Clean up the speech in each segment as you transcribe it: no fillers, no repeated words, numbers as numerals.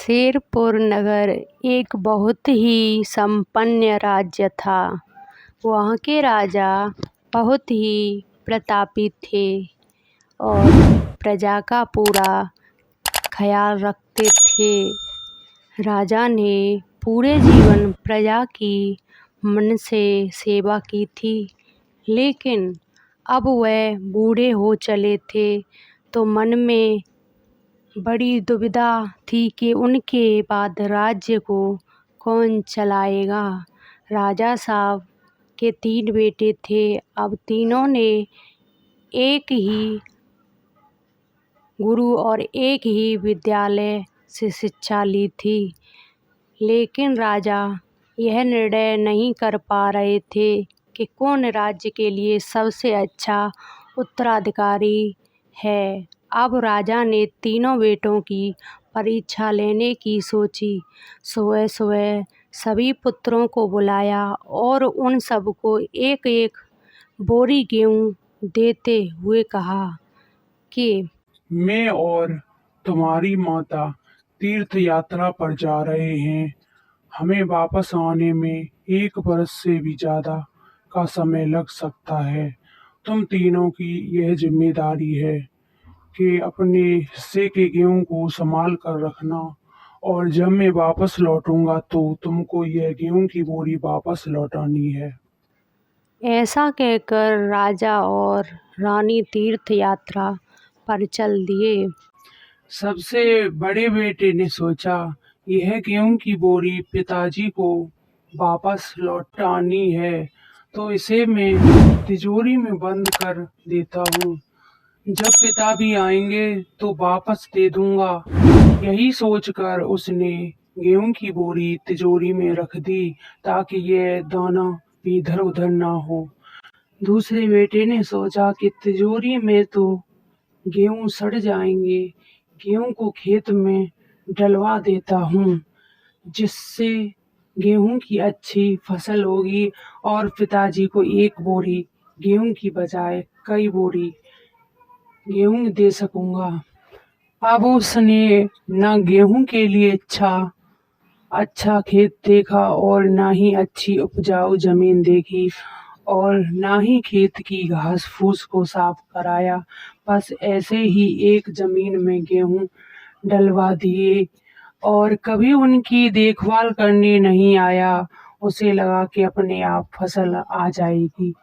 शेरपुर नगर एक बहुत ही संपन्न राज्य था। वहाँ के राजा बहुत ही प्रतापी थे और प्रजा का पूरा ख्याल रखते थे। राजा ने पूरे जीवन प्रजा की मन से सेवा की थी, लेकिन अब वह बूढ़े हो चले थे तो मन में बड़ी दुविधा थी कि उनके बाद राज्य को कौन चलाएगा। राजा साहब के 3 बेटे थे। अब तीनों ने एक ही गुरु और एक ही विद्यालय से शिक्षा ली थी, लेकिन राजा यह निर्णय नहीं कर पा रहे थे कि कौन राज्य के लिए सबसे अच्छा उत्तराधिकारी है। अब राजा ने तीनों बेटों की परीक्षा लेने की सोची। सुबह सुबह सभी पुत्रों को बुलाया और उन सबको एक एक बोरी गेहूँ देते हुए कहा कि मैं और तुम्हारी माता तीर्थ यात्रा पर जा रहे हैं। हमें वापस आने में 1 वर्ष से भी ज्यादा का समय लग सकता है। तुम तीनों की यह जिम्मेदारी है कि अपने हिस्से के गेहूं को संभाल कर रखना, और जब मैं वापस लौटूंगा तो तुमको यह गेहूं की बोरी वापस लौटानी है। ऐसा कहकर राजा और रानी तीर्थ यात्रा पर चल दिए। सबसे बड़े बेटे ने सोचा, यह गेहूं की बोरी पिताजी को वापस लौटानी है, तो इसे मैं तिजोरी में बंद कर देता हूँ। जब पिता भी आएंगे तो वापस दे दूंगा। यही सोचकर उसने गेहूं की बोरी तिजोरी में रख दी ताकि यह दाना भी इधर उधर ना हो। दूसरे बेटे ने सोचा कि तिजोरी में तो गेहूं सड़ जाएंगे, गेहूं को खेत में डलवा देता हूँ, जिससे गेहूं की अच्छी फसल होगी और पिताजी को 1 बोरी गेहूं की बजाय कई बोरी गेहूं दे सकूंगा। अब उसने न गेहूं के लिए अच्छा खेत देखा और ना ही अच्छी उपजाऊ जमीन देखी और ना ही खेत की घास फूस को साफ कराया। बस ऐसे ही एक जमीन में गेहूं डलवा दिए और कभी उनकी देखभाल करने नहीं आया। उसे लगा कि अपने आप फसल आ जाएगी।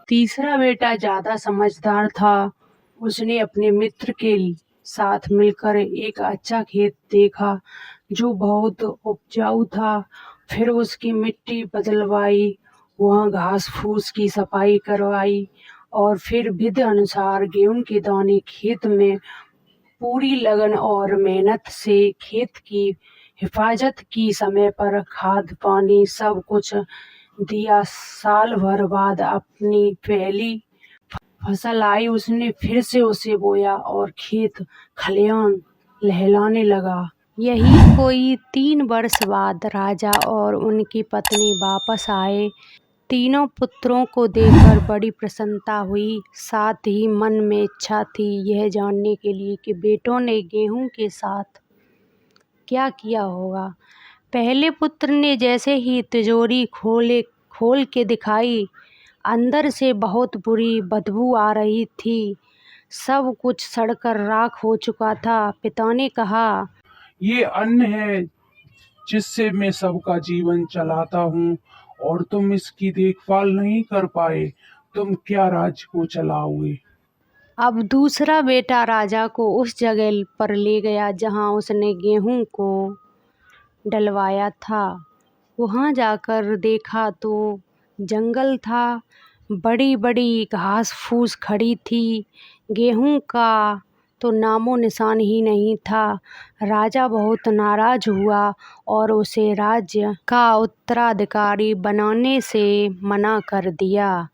तीसरा बेटा ज्यादा समझदार था। उसने अपने मित्र के साथ मिलकर एक अच्छा खेत देखा जो बहुत उपजाऊ था। फिर उसकी मिट्टी बदलवाई, वहाँ घास फूस की सफाई करवाई और फिर विधि अनुसार गेहूं के दाने खेत में पूरी लगन और मेहनत से खेत की हिफाजत की। समय पर खाद पानी सब कुछ दिया। साल भर बाद अपनी पहली फसल आई। उसने फिर से उसे बोया और खेत खलिहान लहलाने लगा। यही कोई 3 वर्ष बाद राजा और उनकी पत्नी वापस आए। तीनों पुत्रों को देखकर बड़ी प्रसन्नता हुई। साथ ही मन में इच्छा थी यह जानने के लिए कि बेटों ने गेहूं के साथ क्या किया होगा। पहले पुत्र ने जैसे ही तिजोरी खोल के दिखाई, अंदर से बहुत बुरी बदबू आ रही थी। सब कुछ सड़कर राख हो चुका था। पिता ने कहा, ये अन्न है जिससे मैं सबका जीवन चलाता हूँ, और तुम इसकी देखभाल नहीं कर पाए। तुम क्या राज्य को चलाओगे? अब दूसरा बेटा राजा को उस जगह पर ले गया जहाँ उसने गेहूं को डलवाया था। वहाँ जाकर देखा तो जंगल था। बड़ी बड़ी घास फूस खड़ी थी। गेहूं का तो नामो निशान ही नहीं था। राजा बहुत नाराज हुआ और उसे राज्य का उत्तराधिकारी बनाने से मना कर दिया।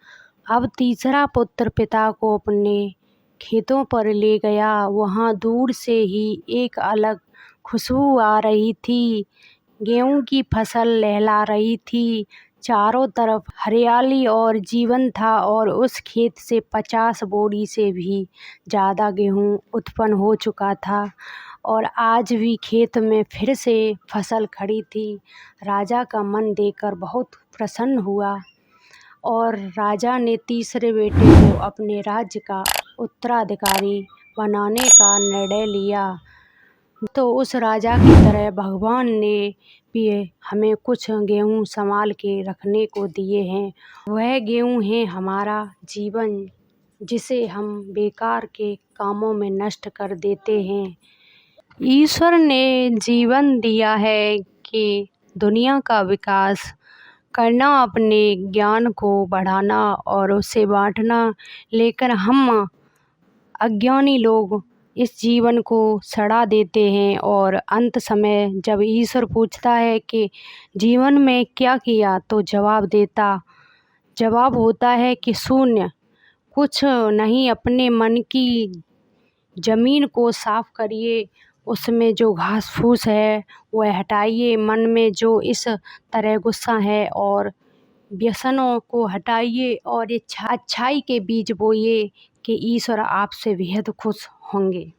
अब तीसरा पुत्र पिता को अपने खेतों पर ले गया। वहाँ दूर से ही एक अलग खुशबू आ रही थी। गेहूं की फसल लहला रही थी। चारों तरफ हरियाली और जीवन था और उस खेत से 50 बोरी से भी ज़्यादा गेहूँ उत्पन्न हो चुका था और आज भी खेत में फिर से फसल खड़ी थी। राजा का मन देखकर बहुत प्रसन्न हुआ और राजा ने तीसरे बेटे को अपने राज्य का उत्तराधिकारी बनाने का निर्णय लिया। तो उस राजा की तरह भगवान ने भी हमें कुछ गेहूँ संभाल के रखने को दिए हैं। वह गेहूँ है हमारा जीवन, जिसे हम बेकार के कामों में नष्ट कर देते हैं। ईश्वर ने जीवन दिया है कि दुनिया का विकास करना, अपने ज्ञान को बढ़ाना और उसे बांटना, लेकिन हम अज्ञानी लोग इस जीवन को सड़ा देते हैं और अंत समय जब ईश्वर पूछता है कि जीवन में क्या किया, तो जवाब होता है कि शून्य, कुछ नहीं। अपने मन की ज़मीन को साफ करिए, उसमें जो घास फूस है वह हटाइए, मन में जो इस तरह गुस्सा है और व्यसनों को हटाइए और अच्छाई के बीज बोइए कि ईश्वर आपसे बेहद खुश होंगे।